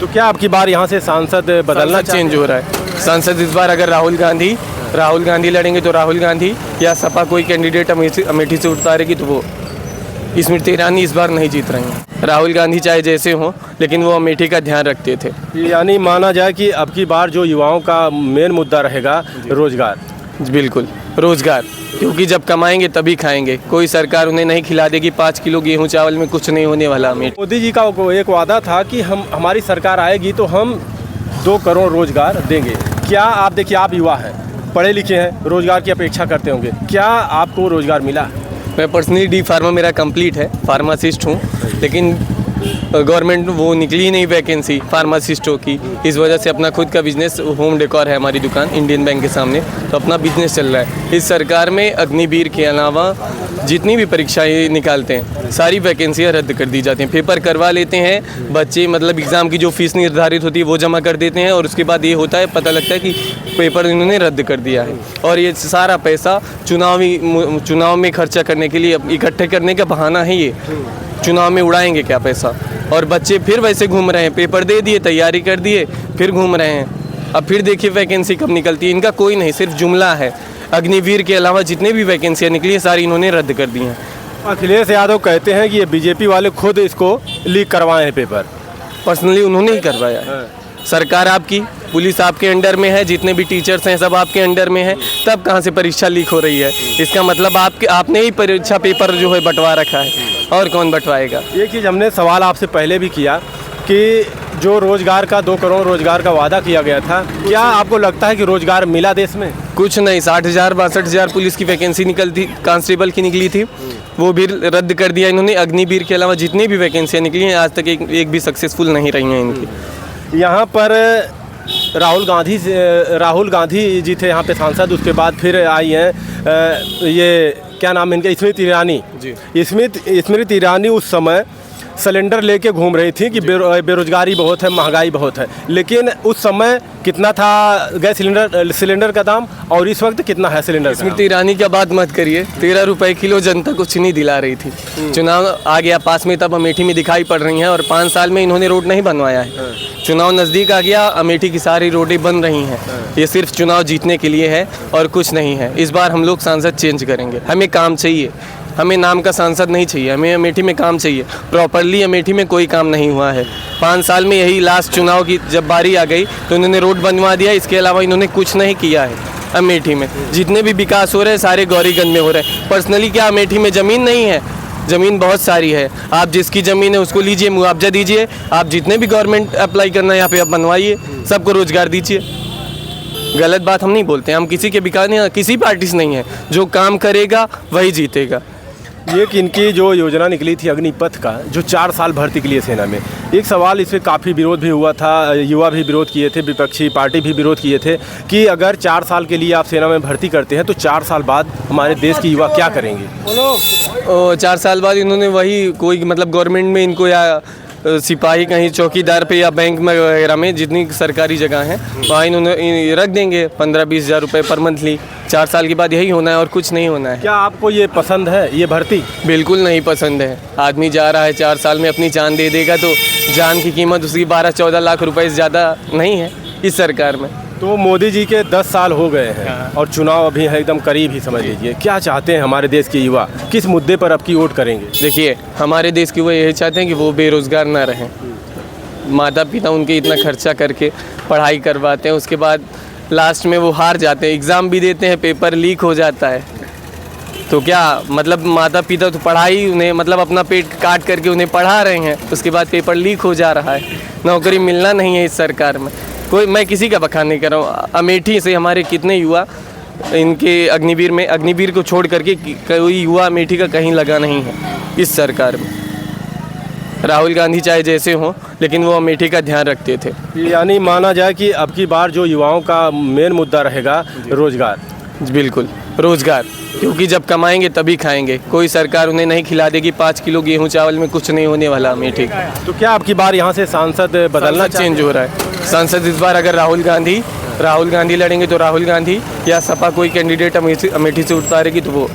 तो क्या आपकी बार यहाँ से सांसद बदलना चेंज हो रहा है। सांसद इस बार अगर राहुल गांधी लड़ेंगे तो राहुल गांधी, या सपा कोई कैंडिडेट अमेठी से उतारेगी तो वो स्मृति ईरानी इस बार नहीं जीत रही हैं। राहुल गांधी चाहे जैसे हों, लेकिन वो अमेठी का ध्यान रखते थे। यानी माना जाए कि अब की बार जो युवाओं का मेन मुद्दा रहेगा रोजगार। बिल्कुल, रोजगार, क्योंकि जब कमाएंगे तभी खाएंगे। कोई सरकार उन्हें नहीं खिला देगी 5 किलो गेहूं चावल में कुछ नहीं होने वाला। मोदी जी का एक वादा था कि हमारी सरकार आएगी तो हम 2 करोड़ रोजगार देंगे। क्या आप देखिए, आप युवा हैं, पढ़े लिखे हैं, रोजगार की अपेक्षा करते होंगे, क्या आपको रोजगार मिला? मैं पर्सनली डी फार्मा मेरा कंप्लीट है, फार्मासिस्ट हूँ, लेकिन गवर्नमेंट वो निकली नहीं वैकेंसी फार्मासिस्टों की। इस वजह से अपना खुद का बिजनेस, होम डेकोर है हमारी दुकान इंडियन बैंक के सामने, तो अपना बिजनेस चल रहा है। इस सरकार में अग्निवीर के अलावा जितनी भी परीक्षाएं निकालते हैं सारी वैकेंसियाँ रद्द कर दी जाती हैं। पेपर करवा लेते हैं बच्चे, मतलब एग्ज़ाम की जो फीस निर्धारित होती है वो जमा कर देते हैं, और उसके बाद ये होता है, पता लगता है कि पेपर इन्होंने रद्द कर दिया है। और ये सारा पैसा चुनाव में खर्चा करने के लिए इकट्ठे करने का बहाना है। ये चुनाव में उड़ाएंगे क्या पैसा? और बच्चे फिर वैसे घूम रहे हैं, पेपर दे दिए, तैयारी कर दिए, फिर घूम रहे हैं। अब फिर देखिए वैकेंसी कब निकलती है। इनका कोई नहीं, सिर्फ जुमला है। अग्निवीर के अलावा जितने भी वैकेंसियाँ निकली हैं सारी इन्होंने रद्द कर दी हैं। अखिलेश यादव कहते हैं कि ये बीजेपी वाले खुद इसको लीक करवाए हैं पेपर। पर्सनली उन्होंने ही करवाया है। सरकार आपकी, पुलिस आपके अंडर में है, जितने भी टीचर्स हैं सब आपके अंडर में है, तब कहाँ से परीक्षा लीक हो रही है? इसका मतलब आपने ही परीक्षा पेपर जो है बंटवा रखा है, और कौन बंटवाएगा? ये चीज़ हमने सवाल आपसे पहले भी किया कि जो रोजगार का 2 करोड़ रोजगार का वादा किया गया था, क्या आपको लगता है कि रोजगार मिला देश में? कुछ नहीं। 60,000 62,000 पुलिस की वैकेंसी निकलती, कांस्टेबल की निकली थी, वो भी रद्द कर दिया इन्होंने। अग्निवीर के अलावा जितनी भी वैकेंसियाँ निकली हैं आज तक एक भी सक्सेसफुल नहीं रही हैं इनकी। यहाँ पर राहुल गांधी जी थे यहाँ पे सांसद, उसके बाद फिर आई हैं ये क्या नाम है इनका, स्मृति ईरानी जी। स्मृति ईरानी उस समय सिलेंडर लेके घूम रही थी कि बेरोजगारी बहुत है, महंगाई बहुत है, लेकिन उस समय कितना था गैस सिलेंडर का दाम, और इस वक्त कितना है सिलेंडर? स्मृति ईरानी का बात मत करिए, 13 रुपए किलो जनता कुछ नहीं दिला रही थी। चुनाव आ गया पास में, तब अमेठी में दिखाई पड़ रही हैं, और 5 साल में इन्होंने रोड नहीं बनवाया है। चुनाव नज़दीक आ गया, अमेठी की सारी रोडें बन रही हैं। ये सिर्फ चुनाव जीतने के लिए है और कुछ नहीं है। इस बार हम लोग सांसद चेंज करेंगे। हमें काम चाहिए, हमें नाम का सांसद नहीं चाहिए, हमें अमेठी में काम चाहिए। प्रॉपरली अमेठी में कोई काम नहीं हुआ है। 5 साल में यही लास्ट चुनाव की जब बारी आ गई तो इन्होंने रोड बनवा दिया, इसके अलावा इन्होंने कुछ नहीं किया है। अमेठी में जितने भी विकास हो रहे हैं सारे गौरीगंज में हो रहे हैं। पर्सनली क्या अमेठी में ज़मीन नहीं है? ज़मीन बहुत सारी है। आप जिसकी ज़मीन है उसको लीजिए, मुआवजा दीजिए। आप जितने भी गवर्नमेंट अप्लाई करना है यहाँ पे आप बनवाइए, सबको रोजगार दीजिए। गलत बात हम नहीं बोलते, हम किसी के विकास नहीं, किसी पार्टी से नहीं है। जो काम करेगा वही जीतेगा। ये कि इनकी जो योजना निकली थी अग्निपथ का, जो 4 साल भर्ती के लिए सेना में, एक सवाल इस पर काफ़ी विरोध भी हुआ था, युवा भी विरोध किए थे, विपक्षी पार्टी भी विरोध किए थे कि अगर 4 साल के लिए आप सेना में भर्ती करते हैं तो 4 साल बाद हमारे देश के युवा क्या करेंगे? 4 साल बाद इन्होंने वही कोई मतलब गवर्नमेंट में इनको या सिपाही कहीं चौकीदार पे या बैंक में वगैरह में जितनी सरकारी जगह हैं वहाँ इन्होंने रख देंगे 15-20 हज़ार रुपये पर मंथली। 4 साल के बाद यही होना है और कुछ नहीं होना है। क्या आपको ये पसंद है, ये भर्ती? बिल्कुल नहीं पसंद है। आदमी जा रहा है 4 साल में अपनी जान दे देगा, तो जान की कीमत उसकी 12-14 लाख रुपए से ज़्यादा नहीं है इस सरकार में। तो मोदी जी के 10 साल हो गए हैं और चुनाव अभी है एकदम करीब ही, समझ लीजिए। क्या चाहते हैं हमारे देश के युवा, किस मुद्दे पर आपकी वोट करेंगे? देखिए, हमारे देश के युवा यही चाहते हैं कि वो बेरोज़गार ना रहें। माता पिता उनके इतना खर्चा करके पढ़ाई करवाते हैं, उसके बाद लास्ट में वो हार जाते हैं, एग्ज़ाम भी देते हैं, पेपर लीक हो जाता है। तो क्या मतलब माता पिता तो पढ़ाई उन्हें मतलब अपना पेट काट करके उन्हें पढ़ा रहे हैं, उसके बाद पेपर लीक हो जा रहा है, नौकरी मिलना नहीं है इस सरकार में। मैं किसी का बखान नहीं कर रहा हूँ। अमेठी से हमारे कितने युवा इनके अग्निवीर को छोड़ करके कोई युवा अमेठी का कहीं लगा नहीं है इस सरकार में। राहुल गांधी चाहे जैसे हों, लेकिन वो अमेठी का ध्यान रखते थे। यानी माना जाए कि अब की बार जो युवाओं का मेन मुद्दा रहेगा रोजगार। बिल्कुल, रोजगार, क्योंकि जब कमाएंगे तभी खाएंगे। कोई सरकार उन्हें नहीं खिला देगी 5 किलो गेहूं चावल में कुछ नहीं होने वाला अमेठी। तो क्या आपकी बार यहाँ से सांसद बदलना चेंज हो रहा है? सांसद इस बार अगर राहुल गांधी लड़ेंगे तो राहुल गांधी, या सपा कोई कैंडिडेट अमेठी से उतारेगी तो वो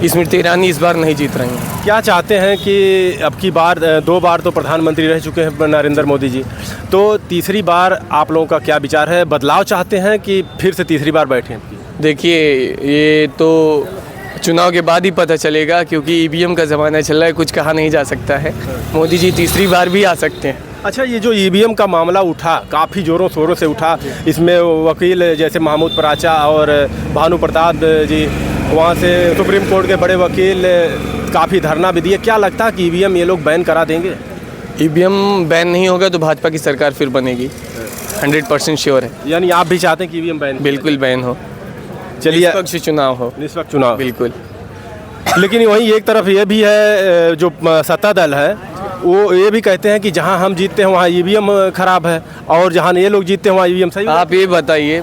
स्मृति ईरानी इस बार नहीं जीत रही हैं। क्या चाहते हैं कि अब की बार 2 बार तो प्रधानमंत्री रह चुके हैं नरेंद्र मोदी जी, तो तीसरी बार आप लोगों का क्या विचार है? बदलाव चाहते हैं कि फिर से तीसरी बार बैठें? देखिए, ये तो चुनाव के बाद ही पता चलेगा, क्योंकि ईवीएम का ज़माना चल रहा है, कुछ कहा नहीं जा सकता है। मोदी जी तीसरी बार भी आ सकते हैं। अच्छा, ये जो ईवीएम का मामला उठा, काफ़ी ज़ोरों शोरों से उठा, इसमें वकील जैसे महमूद पराचा और भानु प्रताप जी, वहाँ से सुप्रीम कोर्ट के बड़े वकील काफ़ी धरना भी दिए। क्या लगता है कि ईवीएम ये लोग बैन करा देंगे? ईवीएम बैन नहीं होगा तो भाजपा की सरकार फिर बनेगी, 100% श्योर है। यानी आप भी चाहते हैं कि ईवीएम बैन? बिल्कुल बैन हो, चलिए, निष्पक्ष चुनाव हो। निष्पक्ष चुनाव, बिल्कुल। लेकिन वहीं एक तरफ ये भी है, जो सत्ता दल है वो ये भी कहते हैं कि जहां हम जीतते हैं वहां ईवीएम खराब है, और जहां ये लोग जीतते हैं वहां ईवीएम सही है। आप ये बताइए,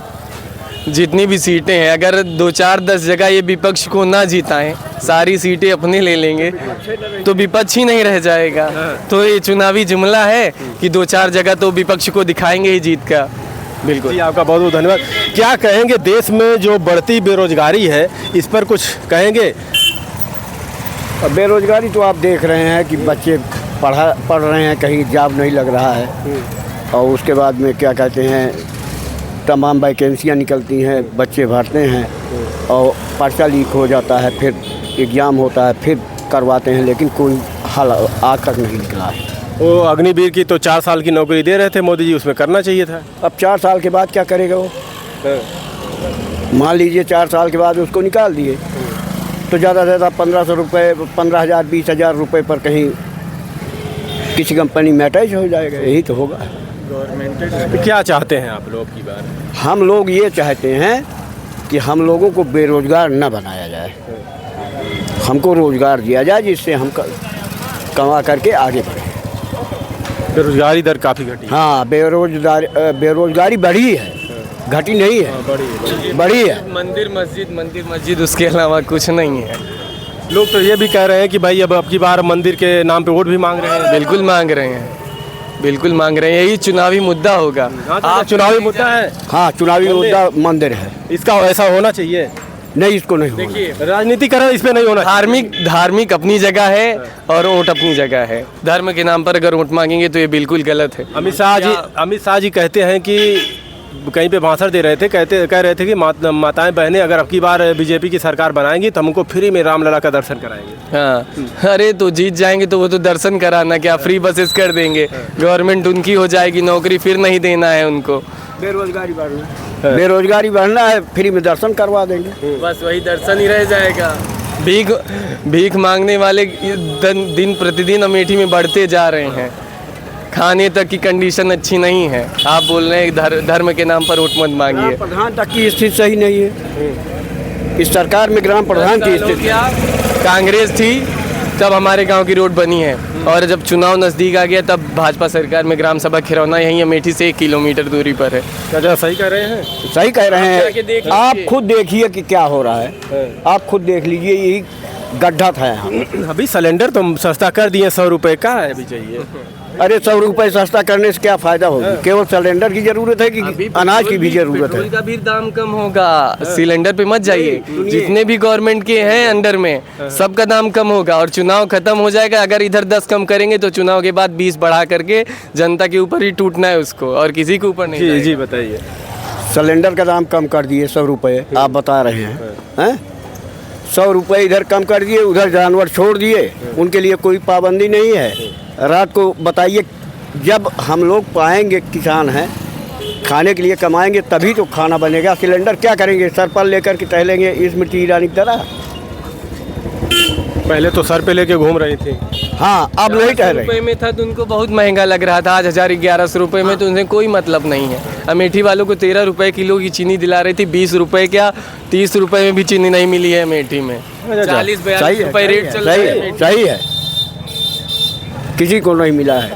जितनी भी सीटें हैं, अगर 2, 4, 10 जगह ये विपक्ष को ना जिताएं, सारी सीटें अपने ले लेंगे तो विपक्ष ही नहीं रह जाएगा। तो ये चुनावी जुमला है कि 2, 4 जगह तो विपक्ष को दिखाएंगे ही जीत का। बिल्कुल जी, आपका बहुत बहुत धन्यवाद। क्या कहेंगे, देश में जो बढ़ती बेरोजगारी है इस पर कुछ कहेंगे? बेरोजगारी तो आप देख रहे हैं कि बच्चे पढ़ रहे हैं, कहीं जॉब नहीं लग रहा है, और उसके बाद में क्या कहते हैं, तमाम वैकेंसियाँ निकलती हैं, बच्चे भरते हैं और पर्चा लीक हो जाता है, फिर एग्ज़ाम होता है, फिर करवाते हैं, लेकिन कोई हल आज तक नहीं निकला है। वो अग्निवीर की तो 4 साल की नौकरी दे रहे थे मोदी जी, उसमें करना चाहिए था। अब 4 साल के बाद क्या करेगा वो? मान लीजिए 4 साल के बाद उसको निकाल दिए तो ज़्यादा से ज़्यादा 1500 रुपये, 15,000, 20,000 रुपये पर कहीं किसी कंपनी में अटैच हो जाएगा। यही तो होगा। तो क्या चाहते हैं आप लोग की बार? हम लोग ये चाहते हैं कि हम लोगों को बेरोजगार न बनाया जाए, हमको रोजगार दिया जाए जिससे हम कमा करके आगे बढ़ें। बेरोजगारी दर काफ़ी घटी। हाँ, बेरोजगारी बढ़ी है, घटी नहीं है, बढ़ी है। मंदिर मस्जिद उसके अलावा कुछ नहीं है। लोग तो ये भी कह रहे हैं कि भाई अब की बार मंदिर के नाम पे वोट भी मांग रहे हैं। बिल्कुल मांग रहे हैं, बिल्कुल मांग रहे हैं। यही चुनावी मुद्दा होगा। आप चुनावी मुद्दा है। हाँ, चुनावी मुद्दा मंदिर है। इसका ऐसा होना चाहिए? नहीं, इसको नहीं होना। देखिए, राजनीतिकरण इस पे नहीं होना। धार्मिक अपनी जगह है और वोट अपनी जगह है। धर्म के नाम पर अगर वोट मांगेंगे तो ये बिल्कुल गलत है। अमित शाह जी कहते हैं कि कहीं पे भाषण दे रहे थे, कह रहे थे कि माताएं बहनें अगर अब की बार बीजेपी की सरकार बनाएंगी तो हमको फ्री में रामलला का दर्शन कराएंगे। हाँ, अरे तो जीत जाएंगे तो वो तो दर्शन कराना, क्या फ्री बसेस कर देंगे, गवर्नमेंट उनकी हो जाएगी, नौकरी फिर नहीं देना है उनको। बेरोजगारी बढ़ना है, फ्री में दर्शन करवा देंगे, बस वही दर्शन ही रह जाएगा। भीख मांगने वाले दिन प्रतिदिन अमेठी में बढ़ते जा रहे हैं। खाने तक की कंडीशन अच्छी नहीं है। आप बोल रहे हैं धर्म के नाम पर वोट मत मांगिए। प्रधान तक की स्थिति सही नहीं है इस सरकार में। ग्राम प्रधान की स्थिति, कांग्रेस थी तब हमारे गांव की रोड बनी है, और जब चुनाव नज़दीक आ गया तब भाजपा सरकार में ग्राम सभा खिरौना यहीं अमेठी से 1 किलोमीटर दूरी पर है। क्या सही कह रहे हैं? सही कह रहे हैं। आप खुद देखिए कि क्या हो रहा है, आप खुद देख लीजिए। यही गड्ढा था यहाँ। अभी सिलेंडर तो सस्ता कर दिए, 100 रुपये का है अभी चाहिए। अरे 100 रुपये सस्ता करने से क्या फ़ायदा होगा? केवल सिलेंडर की ज़रूरत है कि अनाज की भी ज़रूरत है? पेट्रोल का भी दाम कम होगा, सिलेंडर पे मत जाइए। जितने भी गवर्नमेंट के हैं अंडर में सबका दाम कम होगा, और चुनाव खत्म हो जाएगा। अगर इधर 10 कम करेंगे तो चुनाव के बाद 20 बढ़ा करके जनता के ऊपर ही टूटना है उसको, और किसी के ऊपर नहीं। जी बताइए। सिलेंडर का दाम कम कर दिए 100 रुपये, आप बता रहे हैं 100 रुपये इधर कम कर दिए, उधर जानवर छोड़ दिए, उनके लिए कोई पाबंदी नहीं है। रात को बताइए, जब हम लोग पाएंगे, किसान हैं, खाने के लिए कमाएंगे तभी तो खाना बनेगा। सिलेंडर क्या करेंगे? सर पर लेकर के टहलेंगे स्मृति ईरानी की तरह? पहले तो सर पे लेके घूम रही थी। हाँ, अब नहीं टहल रहे। रुपये में था तो उनको बहुत महंगा लग रहा था। आज 1100 रुपये में तो उन्हें कोई मतलब नहीं है। अमेठी वालों को 13 रुपये किलो की चीनी दिला रही थी, 20 रुपये क्या 30 रुपये में भी चीनी नहीं मिली है अमेठी में। 40-42 रुपये रेट चल रहा है। सही है, किसी को नहीं मिला है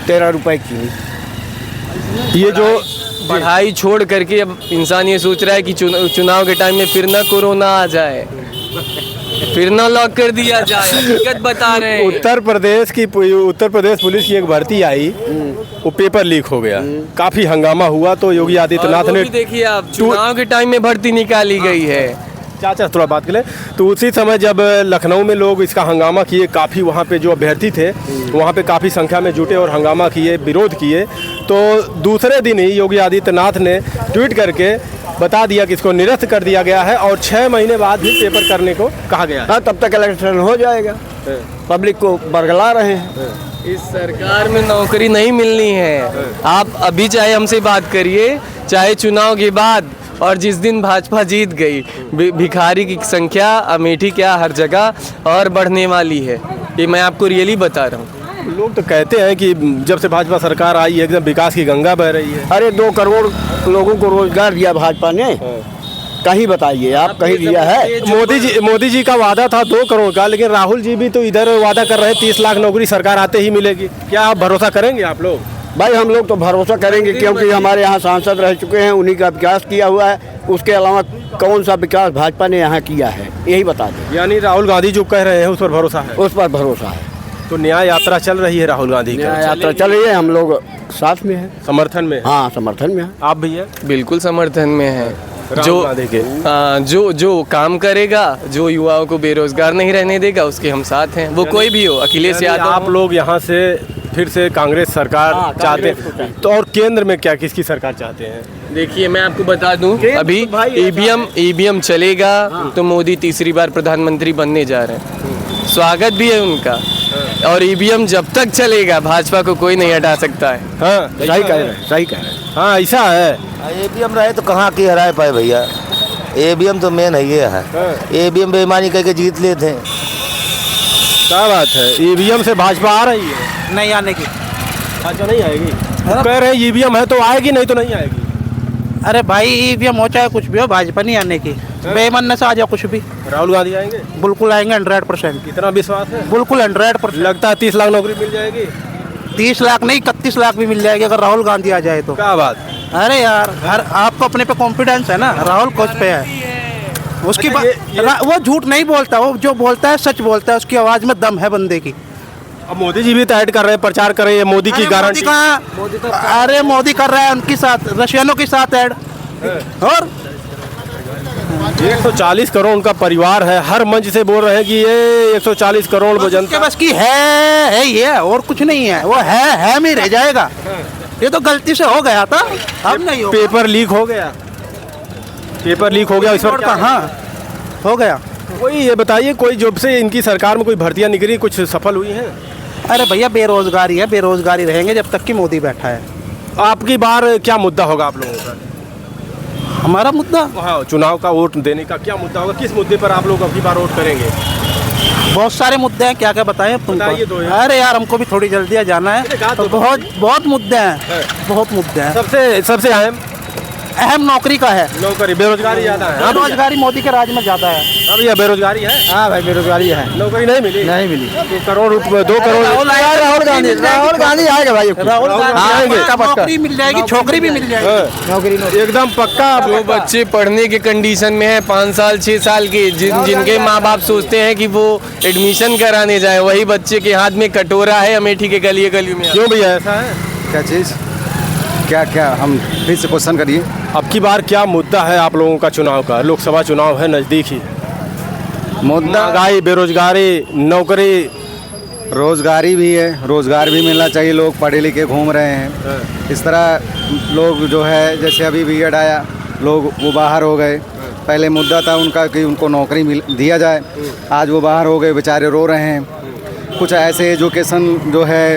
13 रुपये की चीनी। ये जो पढ़ाई छोड़ करके अब इंसान ये सोच रहा है कि चुनाव के टाइम में फिर ना कोरोना आ जाए, फिर ना लॉक कर दिया जाए। हकीकत बता रहे हैं। उत्तर प्रदेश पुलिस की एक भर्ती आई, वो पेपर लीक हो गया, काफी हंगामा हुआ। तो योगी आदित्यनाथ ने, देखिए आप, चुनाव के टाइम में भर्ती निकाली गई है, चाचा थोड़ा बात करें। तो उसी समय जब लखनऊ में लोग इसका हंगामा किए, काफ़ी वहाँ पे जो अभ्यर्थी थे वहाँ पे काफ़ी संख्या में जुटे और हंगामा किए, विरोध किए, तो दूसरे दिन ही योगी आदित्यनाथ ने ट्वीट करके बता दिया कि इसको निरस्त कर दिया गया है और 6 महीने बाद भी पेपर करने को कहा गया है। हाँ, तब तक इलेक्शन हो जाएगा। पब्लिक को बरगला रहे हैं। इस सरकार में नौकरी नहीं मिलनी है। आप अभी चाहे हमसे बात करिए, चाहे चुनाव के बाद, और जिस दिन भाजपा जीत गई, भिखारी की संख्या अमेठी क्या हर जगह और बढ़ने वाली है। ये मैं आपको रियली बता रहा हूँ। लोग तो कहते हैं कि जब से भाजपा सरकार आई है एकदम विकास की गंगा बह रही है। अरे 2 करोड़ लोगों को रोजगार दिया भाजपा ने, कहीं बताइए आप कहीं दिया है? मोदी जी का वादा था 2 करोड़ का, लेकिन राहुल जी भी तो इधर वादा कर रहे हैं 30 लाख नौकरी सरकार आते ही मिलेगी। क्या आप भरोसा करेंगे आप लोग? भाई हम लोग तो भरोसा करेंगे, क्योंकि हमारे यहाँ सांसद रह चुके हैं, उन्हीं का विकास किया हुआ है। उसके अलावा कौन सा विकास भाजपा ने यहाँ किया है, यही बता दें। यानी राहुल गांधी जो कह रहे हैं उस पर भरोसा है? उस पर भरोसा है। तो न्याय यात्रा चल रही है राहुल गांधी की? न्याय यात्रा चल रही है, हम लोग साथ में हैं, समर्थन में? हाँ, समर्थन में है। आप भैया? बिल्कुल समर्थन में है। राहुल गांधी के? जो काम करेगा, जो युवाओं को बेरोजगार नहीं रहने देगा, उसके हम साथ हैं। वो कोई भी हो, अखिलेश यादव। आप लोग यहाँ से फिर से कांग्रेस सरकार चाहते हैं, तो और केंद्र में क्या किसकी सरकार चाहते हैं? देखिए मैं आपको बता दूं, अभी ईवीएम चलेगा तो मोदी तीसरी बार प्रधानमंत्री बनने जा रहे हैं। स्वागत भी है उनका। और ईवीएम जब तक चलेगा भाजपा को कोई नहीं हटा सकता है। हाँ, सही कह रहे हैं, सही कह रहे हैं। हाँ, ऐसा है। ईवीएम रहे तो कहाँ की हराए पाए भैया। ईवीएम तो मेन है, ये है। ईवीएम बेईमानी करके जीत लेते हैं। क्या बात है, ईवीएम से भाजपा आ रही है? नहीं आने की। अच्छा, नहीं आएगी? कह रहे हैं ईवीएम है तो आएगी, नहीं तो नहीं आएगी। अरे भाई ईवीएम हो चाहे कुछ भी हो, भाजपा नहीं आने की। बेमन से आ जाओ कुछ भी। राहुल गांधी आएंगे? बिल्कुल आएंगे, 100%। कितना विश्वास है? बिल्कुल 100%। लगता है 30 लाख नौकरी मिल जाएगी? 30 लाख नहीं, 31 लाख भी मिल जाएगी अगर राहुल गांधी आ जाए तो। क्या बात। अरे यार, आपको अपने पे कॉन्फिडेंस है ना? राहुल कोच पे है। उसकी बात, वो झूठ नहीं बोलता, वो जो बोलता है सच बोलता है। उसकी आवाज में दम है बंदे की। अब मोदी जी भी तो ऐड कर रहे हैं, प्रचार कर रहे हैं मोदी की गारंटी। अरे मोदी कर रहा है उनके साथ, रशियनों के साथ ऐड। और 140 करोड़ उनका परिवार है, हर मंच से बोल रहे हैं कि ये 140 करोड़ वो जनता के बस की है ये, और कुछ नहीं है। वो है में रह जाएगा। ये तो गलती से हो गया था, अब नहीं हो। पेपर लीक हो गया, पेपर लीक हो गया इस वक्त। हाँ, हो गया। कोई ये बताइए, कोई जब से इनकी सरकार में कोई भर्तियां निकली, कुछ सफल हुई हैं? अरे भैया बेरोजगारी है, बेरोजगारी रहेंगे जब तक कि मोदी बैठा है। आपकी बार क्या मुद्दा होगा आप लोगों का? हमारा मुद्दा हाँ, चुनाव का वोट देने का क्या मुद्दा होगा? किस मुद्दे पर आप लोग अगली बार वोट करेंगे? बहुत सारे मुद्दे हैं, क्या क्या बताएं बताइए दो तुमको। यार। अरे यार, हमको भी थोड़ी जल्दी जाना है, तो बहुत मुद्दे हैं, बहुत मुद्दे हैं। सबसे अहम नौकरी का है। नौकरी, बेरोजगारी ज्यादा है। बेरोजगारी मोदी के राज में ज्यादा है। अब यह बेरोजगारी है? हाँ भाई, बेरोजगारी है। नौकरी नहीं मिली? नहीं मिली। 2 करोड़ राहुल गांधी आएगा भाई। राहुल गांधी नौकरी मिल जाएगी, छोकरी भी मिल जाएगी। नौकरी एकदम पक्का। जो बच्चे पढ़ने के कंडीशन में है, 5 साल 6 साल के, जिनके माँ बाप सोचते हैं कि वो एडमिशन कराने जाए, वही बच्चे के हाथ में कटोरा है अमेठी के गली गली में। क्यों भैया ऐसा है? क्या चीज़? क्या हम फिर से क्वेश्चन करिए। अब की बार क्या मुद्दा है आप लोगों का चुनाव का? लोकसभा चुनाव है नज़दीक ही। मुद्दा महंगाई, बेरोजगारी, नौकरी। रोजगारी भी है, रोजगार भी मिलना चाहिए। लोग पढ़े लिखे घूम रहे हैं। इस तरह लोग जो है, जैसे अभी बीएड आया, लोग वो बाहर हो गए। पहले मुद्दा था उनका कि उनको नौकरी दिया जाए, आज वो बाहर हो गए, बेचारे रो रहे हैं। कुछ ऐसे एजुकेशन जो है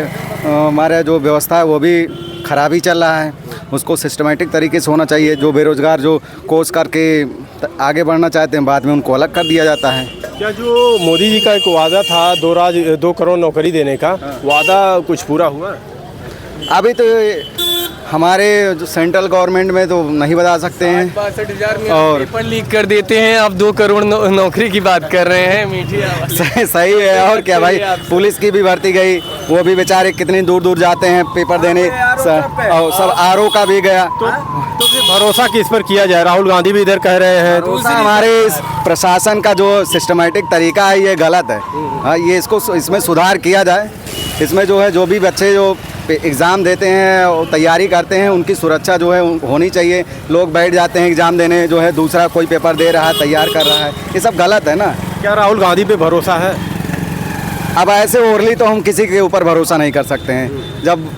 हमारा जो व्यवस्था है वो भी ख़राब ही चल रहा है। उसको सिस्टमेटिक तरीके से होना चाहिए। जो बेरोजगार जो कोर्स करके आगे बढ़ना चाहते हैं, बाद में उनको अलग कर दिया जाता है। क्या जो मोदी जी का एक वादा था 2 करोड़ नौकरी देने का, वादा कुछ पूरा हुआ? अभी तो हमारे जो सेंट्रल गवर्नमेंट में तो नहीं बता सकते हैं। 62,000 में और पेपर लीक कर देते हैं। आप 2 करोड़ नौकरी की बात कर रहे हैं, मीठी आवाज़। सही है। और क्या भाई, पुलिस की भी भर्ती गई, वो भी बेचारे कितनी दूर दूर जाते हैं पेपर देने। और सब आरओ का भी गया। तो फिर भरोसा किस पर किया जाए? राहुल गांधी भी इधर कह रहे हैं। हमारे इस प्रशासन का जो सिस्टमेटिक तरीका है ये गलत है। हाँ, ये इसमें सुधार किया जाए। इसमें जो है, जो भी बच्चे जो एग्ज़ाम देते हैं और तैयारी करते हैं, उनकी सुरक्षा जो है होनी चाहिए। लोग बैठ जाते हैं एग्ज़ाम देने, जो है दूसरा कोई पेपर दे रहा है, तैयार कर रहा है, ये सब गलत है ना। क्या राहुल गांधी पे भरोसा है? अब ऐसे ओरली तो हम किसी के ऊपर भरोसा नहीं कर सकते हैं। जब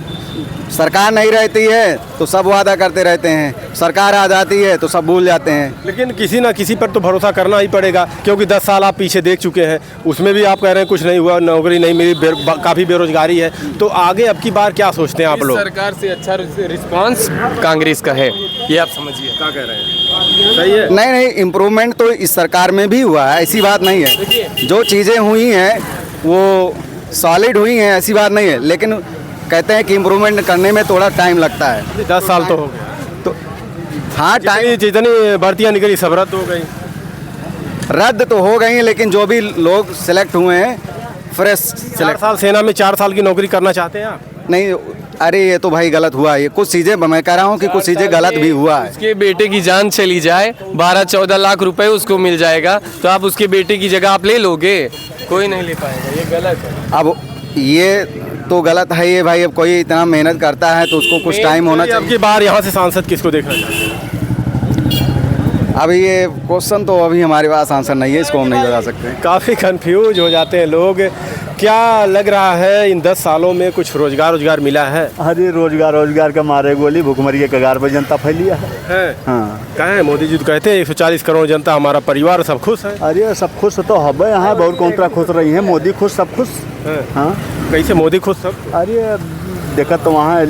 सरकार नहीं रहती है तो सब वादा करते रहते हैं, सरकार आ जाती है तो सब भूल जाते हैं। लेकिन किसी ना किसी पर तो भरोसा करना ही पड़ेगा, क्योंकि 10 साल आप पीछे देख चुके हैं, उसमें भी आप कह रहे हैं कुछ नहीं हुआ, नौकरी नहीं मिली, काफ़ी बेरोजगारी है। तो आगे अब की बार क्या सोचते हैं आप लोग? सरकार से अच्छा रिस्पांस कांग्रेस का है, ये आप समझिए। क्या कह रहे हैं? सही है। नहीं, इम्प्रूवमेंट तो इस सरकार में भी हुआ है, ऐसी बात नहीं है। जो चीज़ें हुई हैं वो सॉलिड हुई हैं, ऐसी बात नहीं है, लेकिन कहते हैं कि इम्प्रूवमेंट करने में थोड़ा टाइम लगता है। 10 साल तो हो गया, तो हाँ, टाइम जितनी भर्तियाँ निकली सब रद्द हो गई। रद्द तो हो गई हैं, लेकिन जो भी लोग सिलेक्ट हुए हैं फ्रेश 4 सिलेक्ट। साल सेना में 4 साल की नौकरी करना चाहते हैं आप? नहीं, अरे ये तो भाई गलत हुआ। ये कुछ चीज़ें मैं कह रहा हूँ कि कुछ चीज़ें गलत भी हुआ है। उसके बेटे की जान चली जाए, 12-14 लाख रुपए उसको मिल जाएगा, तो आप उसके बेटे की जगह आप ले लोगे? कोई नहीं ले पाएगा, ये गलत है। अब ये तो गलत है ये भाई। अब कोई इतना मेहनत करता है तो उसको कुछ टाइम होना अब चाहिए। की बार यहाँ से सांसद किसको देखना चाहते हैं? अभी ये क्वेश्चन तो अभी हमारे पास आंसर नहीं है, इसको हम नहीं बता सकते। काफ़ी कंफ्यूज हो जाते हैं लोग। क्या लग रहा है इन 10 सालों में कुछ रोजगार मिला है? अरे रोजगार के मारे गोली भुखमरी के कगार पर जनता फैलिया है। हाँ, कहे मोदी जी तो कहते हैं 140 करोड़ जनता हमारा परिवार सब खुश है। अरे सब खुश तो हबे यहाँ बहुत कौनतरा खुश रही है, मोदी खुश सब खुश। हाँ, कैसे मोदी खुश सब? अरे देखत तो वहाँ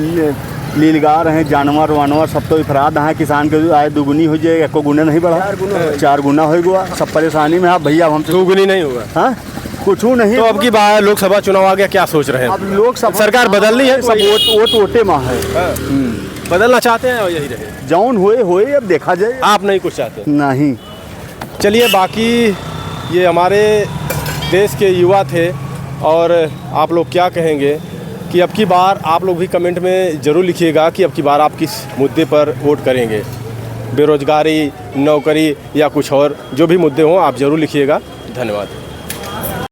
लीलगार हैं, जानवर वानवर सब तो अफराद हैं। किसान के आय दुगुनी हो जाए, एको गुना नहीं बढ़ा, 4 गुना हो गया। सब परेशानी में। आप भैया हमसे दुगुनी नहीं हुआ। हाँ, कुछ नहीं। तो अब की बार लोकसभा चुनाव आ गया, क्या सोच रहे हैं? अब लोग सब सरकार बदलनी है, सब वोट वोटे माँ है। बदलना चाहते हैं और यही रहे? जौन हुए अब देखा जाए। आप नहीं कुछ चाहते? नहीं। चलिए, बाकी ये हमारे देश के युवा थे, और आप लोग क्या कहेंगे कि अब की बार आप लोग भी कमेंट में ज़रूर लिखिएगा कि अब की बार आप किस मुद्दे पर वोट करेंगे। बेरोजगारी, नौकरी या कुछ और, जो भी मुद्दे हों आप ज़रूर लिखिएगा। धन्यवाद।